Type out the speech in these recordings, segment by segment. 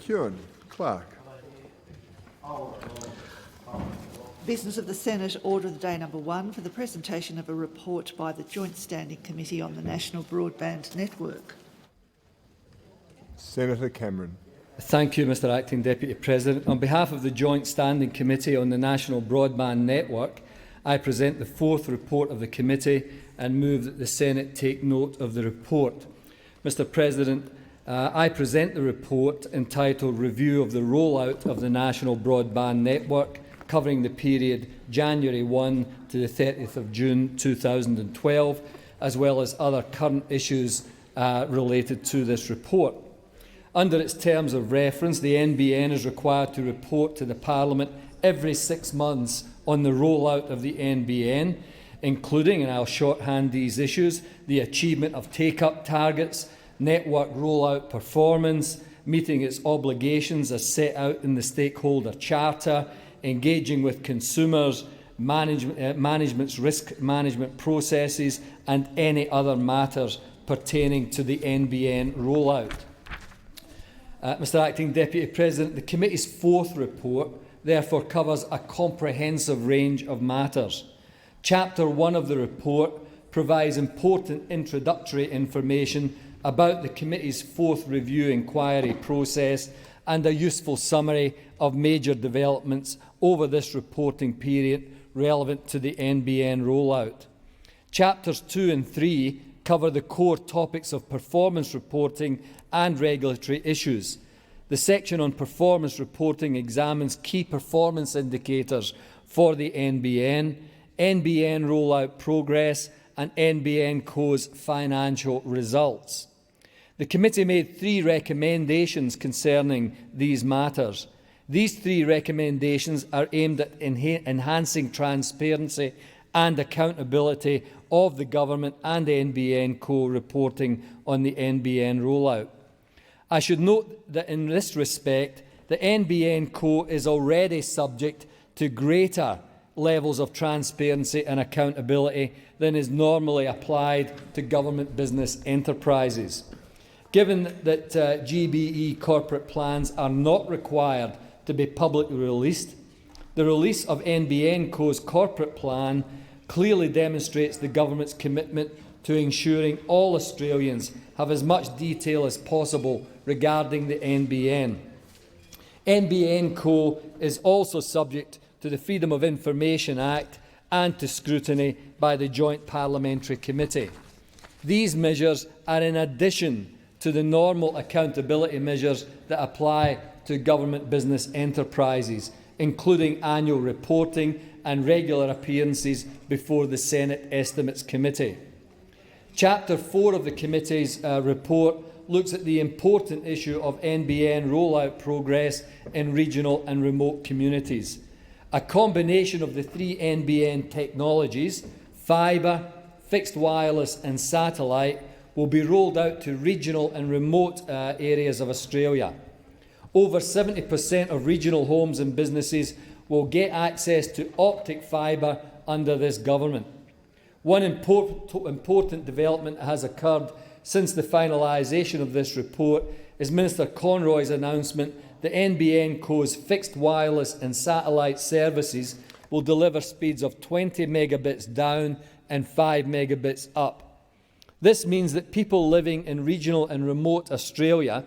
McEwen. Clerk. Business of the Senate, order of the day number 1 for the presentation of a report by the Joint Standing Committee on the National Broadband Network. Senator Cameron. Thank you, Mr Acting Deputy President. On behalf of the Joint Standing Committee on the National Broadband Network, I present the 4th report of the committee and move that the Senate take note of the report. Mr President, I present the report entitled Review of the Rollout of the National Broadband Network, covering the period January 1 to the 30th of June 2012, as well as other current issues related to this report. Under its terms of reference, the NBN is required to report to the Parliament every 6 months on the rollout of the NBN, including, and I'll shorthand these issues, the achievement of take-up targets, network rollout performance, meeting its obligations as set out in the Stakeholder Charter, engaging with consumers, management's risk management processes, and any other matters pertaining to the NBN rollout. Mr Acting Deputy President, the committee's 4th report therefore covers a comprehensive range of matters. Chapter 1 of the report provides important introductory information about the committee's 4th review inquiry process and a useful summary of major developments over this reporting period relevant to the NBN rollout. Chapters 2 and 3 cover the core topics of performance reporting and regulatory issues. The section on performance reporting examines key performance indicators for the NBN, NBN rollout progress, and NBN Co's financial results. The committee made 3 recommendations concerning these matters. These 3 recommendations are aimed at enhancing transparency and accountability of the Government and NBN Co reporting on the NBN rollout. I should note that in this respect, the NBN Co is already subject to greater levels of transparency and accountability than is normally applied to government business enterprises. Given that GBE corporate plans are not required to be publicly released, the release of NBN Co's corporate plan clearly demonstrates the Government's commitment to ensuring all Australians have as much detail as possible regarding the NBN. NBN Co is also subject to the Freedom of Information Act and to scrutiny by the Joint Parliamentary Committee. These measures are in addition to the normal accountability measures that apply to government business enterprises, including annual reporting and regular appearances before the Senate Estimates Committee. Chapter 4 of the committee's report looks at the important issue of NBN rollout progress in regional and remote communities. A combination of the 3 NBN technologies, fibre, fixed wireless and satellite, will be rolled out to regional and remote areas of Australia. Over 70% of regional homes and businesses will get access to optic fibre under this government. One important development has occurred since the finalisation of this report is Minister Conroy's announcement that NBN Co's fixed wireless and satellite services will deliver speeds of 20 megabits down and 5 megabits up. This means that people living in regional and remote Australia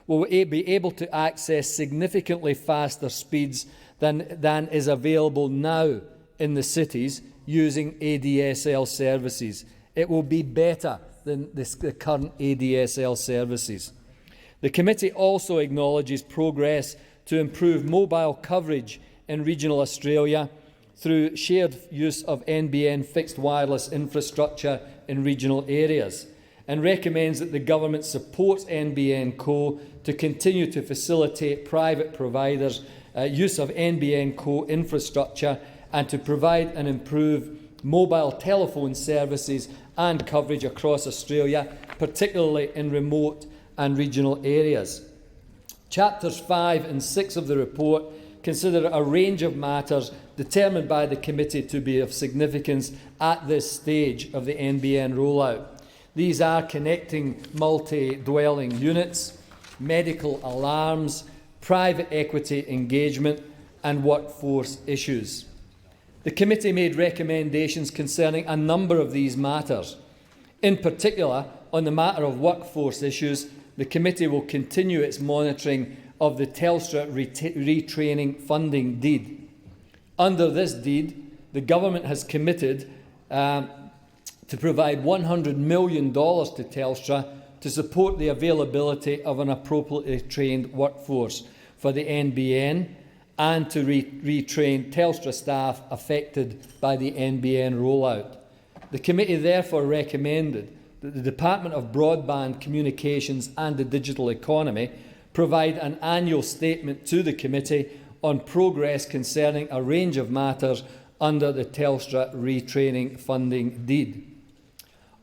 will be able to access significantly faster speeds than is available now in the cities using ADSL services. It will be better than the current ADSL services. The committee also acknowledges progress to improve mobile coverage in regional Australia through shared use of NBN fixed wireless infrastructure in regional areas, and recommends that the Government supports NBN Co to continue to facilitate private providers' use of NBN Co infrastructure and to provide and improve mobile telephone services and coverage across Australia, particularly in remote and regional areas. Chapters 5 and 6 of the report consider a range of matters determined by the committee to be of significance at this stage of the NBN rollout. These are connecting multi-dwelling units, medical alarms, private equity engagement and workforce issues. The committee made recommendations concerning a number of these matters. In particular, on the matter of workforce issues, the committee will continue its monitoring of the Telstra retraining funding deed. Under this deed, the government has committed to provide $100 million to Telstra to support the availability of an appropriately trained workforce for the NBN and to retrain Telstra staff affected by the NBN rollout. The committee therefore recommended that the Department of Broadband Communications and the Digital Economy provide an annual statement to the committee on progress concerning a range of matters under the Telstra retraining funding deed.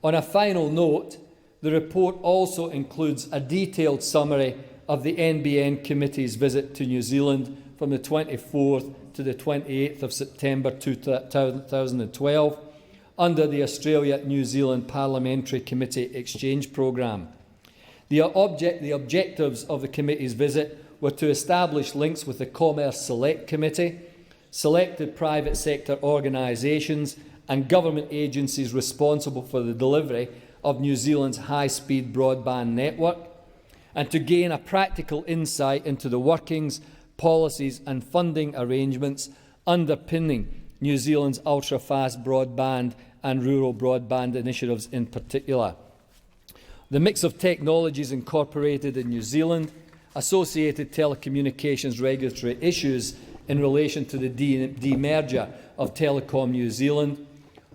On a final note, the report also includes a detailed summary of the NBN Committee's visit to New Zealand from the 24th to the 28th of September 2012 under the Australia-New Zealand Parliamentary Committee Exchange Programme. The objectives of the committee's visit were to establish links with the Commerce Select Committee, selected private sector organisations and government agencies responsible for the delivery of New Zealand's high-speed broadband network, and to gain a practical insight into the workings, policies and funding arrangements underpinning New Zealand's ultra-fast broadband and rural broadband initiatives in particular. The mix of technologies incorporated in New Zealand, associated telecommunications regulatory issues in relation to the demerger of Telecom New Zealand,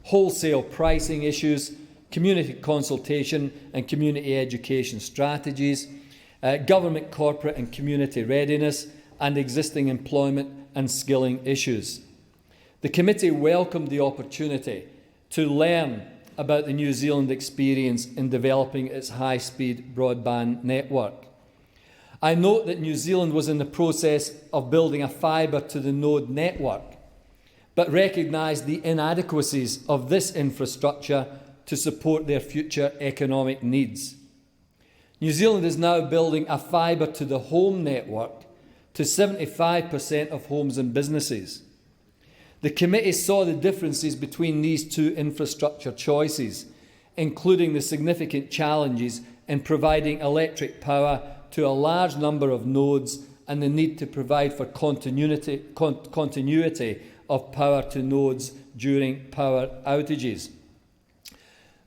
wholesale pricing issues, community consultation and community education strategies, government, corporate and community readiness, and existing employment and skilling issues. The committee welcomed the opportunity to learn about the New Zealand experience in developing its high-speed broadband network. I note that New Zealand was in the process of building a fibre-to-the-node network, but recognised the inadequacies of this infrastructure to support their future economic needs. New Zealand is now building a fibre-to-the-home network to 75% of homes and businesses. The committee saw the differences between these two infrastructure choices, including the significant challenges in providing electric power to a large number of nodes and the need to provide for continuity of power to nodes during power outages.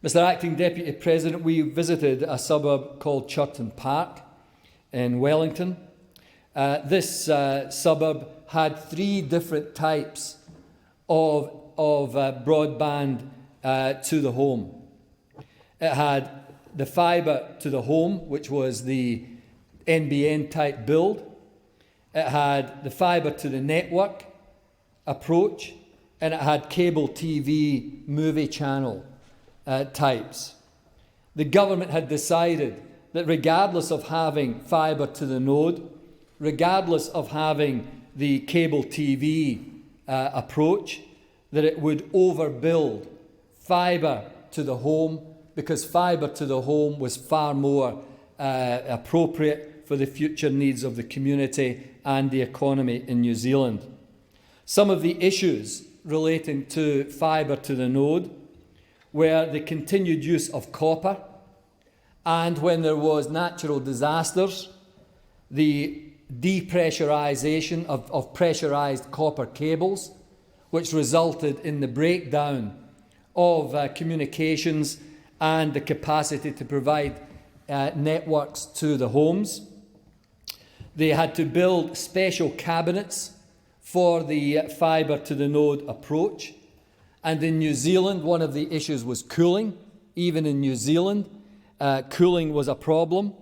Mr. Acting Deputy President, we visited a suburb called Churton Park in Wellington. This suburb had 3 different types of broadband to the home. It had the fibre to the home, which was the NBN type build. It had the fibre to the network approach, and it had cable TV movie channel types. The government had decided that regardless of having fibre to the node, regardless of having the cable TV approach, that it would overbuild fibre to the home because fibre to the home was far more appropriate for the future needs of the community and the economy in New Zealand. Some of the issues relating to fibre to the node were the continued use of copper, and when there was natural disasters, the depressurisation of pressurised copper cables, which resulted in the breakdown of communications and the capacity to provide networks to the homes. They had to build special cabinets for the fibre to the node approach. And in New Zealand, one of the issues was cooling. Even in New Zealand, cooling was a problem.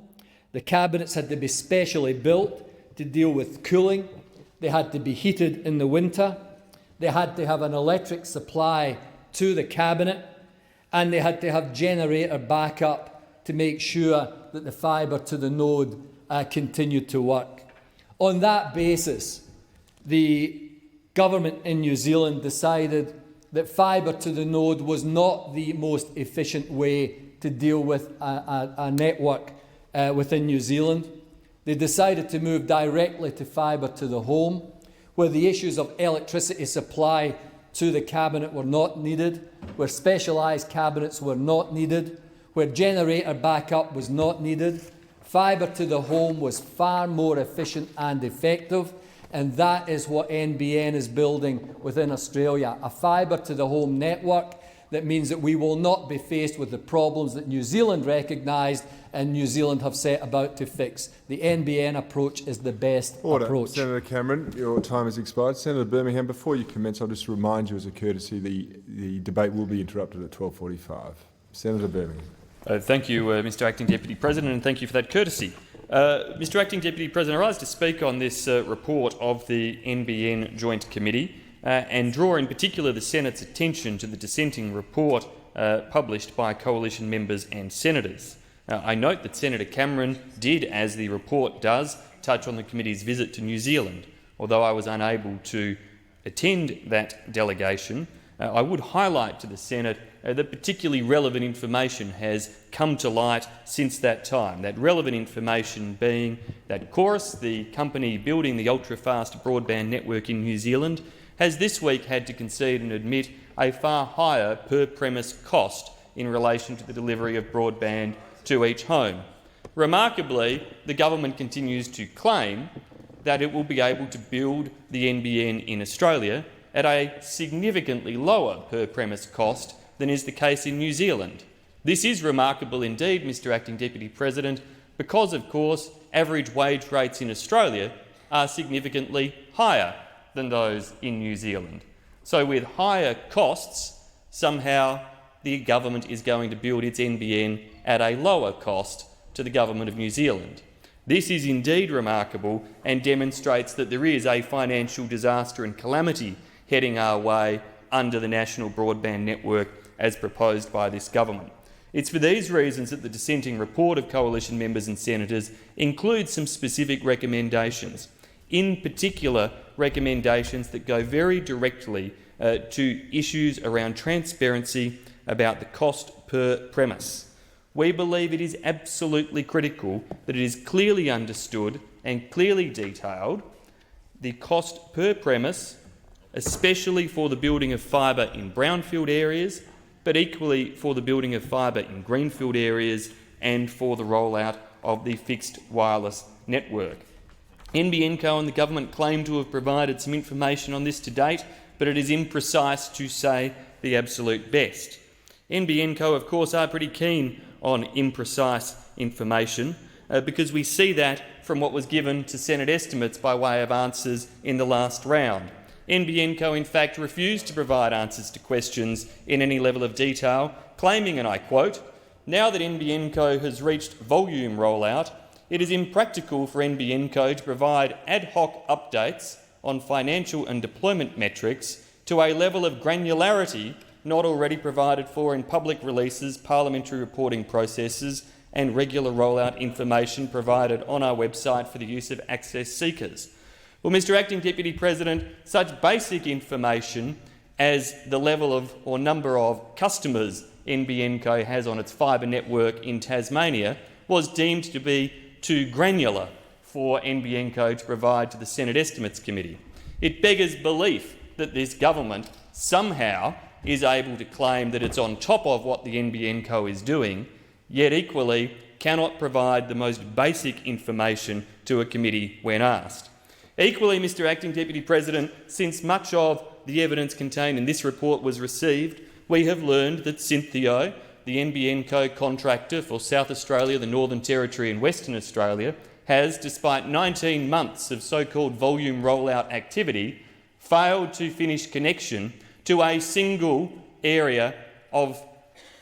The cabinets had to be specially built to deal with cooling. They had to be heated in the winter. They had to have an electric supply to the cabinet, and they had to have generator backup to make sure that the fibre to the node continued to work. On that basis, the government in New Zealand decided that fibre to the node was not the most efficient way to deal with a network within New Zealand. They decided to move directly to fibre to the home, where the issues of electricity supply to the cabinet were not needed, where specialised cabinets were not needed, where generator backup was not needed. Fibre to the home was far more efficient and effective, and that is what NBN is building within Australia, a fibre to the home network that means that we will not be faced with the problems that New Zealand recognised and New Zealand have set about to fix. The NBN approach is the best approach. Senator Cameron, your time has expired. Senator Birmingham, before you commence, I'll just remind you as a courtesy the debate will be interrupted at 12:45. Senator Birmingham. Thank you, Mr Acting Deputy President, and thank you for that courtesy. Mr Acting Deputy President, I rise to speak on this report of the NBN Joint Committee and draw in particular the Senate's attention to the dissenting report published by coalition members and senators. I note that Senator Cameron did, as the report does, touch on the committee's visit to New Zealand. Although I was unable to attend that delegation, I would highlight to the Senate that particularly relevant information has come to light since that time. That relevant information being that Chorus, the company building the ultra-fast broadband network in New Zealand, has this week had to concede and admit a far higher per-premise cost in relation to the delivery of broadband to each home. Remarkably, the government continues to claim that it will be able to build the NBN in Australia at a significantly lower per-premise cost than is the case in New Zealand. This is remarkable indeed, Mr Acting Deputy President, because, of course, average wage rates in Australia are significantly higher than those in New Zealand. So with higher costs, somehow the government is going to build its NBN at a lower cost to the government of New Zealand. This is indeed remarkable and demonstrates that there is a financial disaster and calamity heading our way under the national broadband network as proposed by this government. It's for these reasons that the dissenting report of coalition members and senators includes some specific recommendations, in particular recommendations that go very directly to issues around transparency about the cost per premise. We believe it is absolutely critical that it is clearly understood and clearly detailed the cost per premise, especially for the building of fibre in brownfield areas, but equally for the building of fibre in greenfield areas and for the rollout of the fixed wireless network. NBN Co and the government claim to have provided some information on this to date, but it is imprecise to say the absolute best. NBN Co, of course, are pretty keen on imprecise information because we see that from what was given to Senate estimates by way of answers in the last round. NBN Co, in fact, refused to provide answers to questions in any level of detail, claiming, and I quote, "Now that NBN Co has reached volume rollout, it is impractical for NBN Co to provide ad hoc updates on financial and deployment metrics to a level of granularity not already provided for in public releases, parliamentary reporting processes and regular rollout information provided on our website for the use of access seekers." Well, Mr Acting Deputy President, such basic information as the level of or number of customers NBN Co has on its fibre network in Tasmania was deemed to be too granular for NBN Co to provide to the Senate Estimates Committee. It beggars belief that this government somehow is able to claim that it's on top of what the NBN Co is doing, yet equally cannot provide the most basic information to a committee when asked. Equally, Mr Acting Deputy President, since much of the evidence contained in this report was received, we have learned that Synthio, the NBN Co contractor for South Australia, the Northern Territory and Western Australia, has, despite 19 months of so-called volume rollout activity, failed to finish connection to a single area of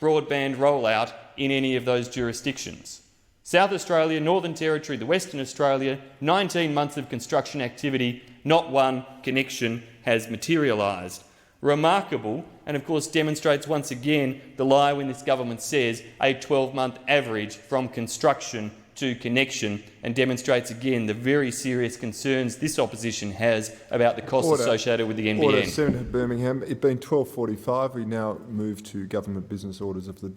broadband rollout in any of those jurisdictions. South Australia, Northern Territory, the Western Australia, 19 months of construction activity, not one connection has materialised. Remarkable, and of course demonstrates once again the lie when this government says a 12-month average from construction to connection, and demonstrates again the very serious concerns this opposition has about the costs associated with the NBN. Order. Senator Birmingham, it being 12:45, we now move to government business orders of the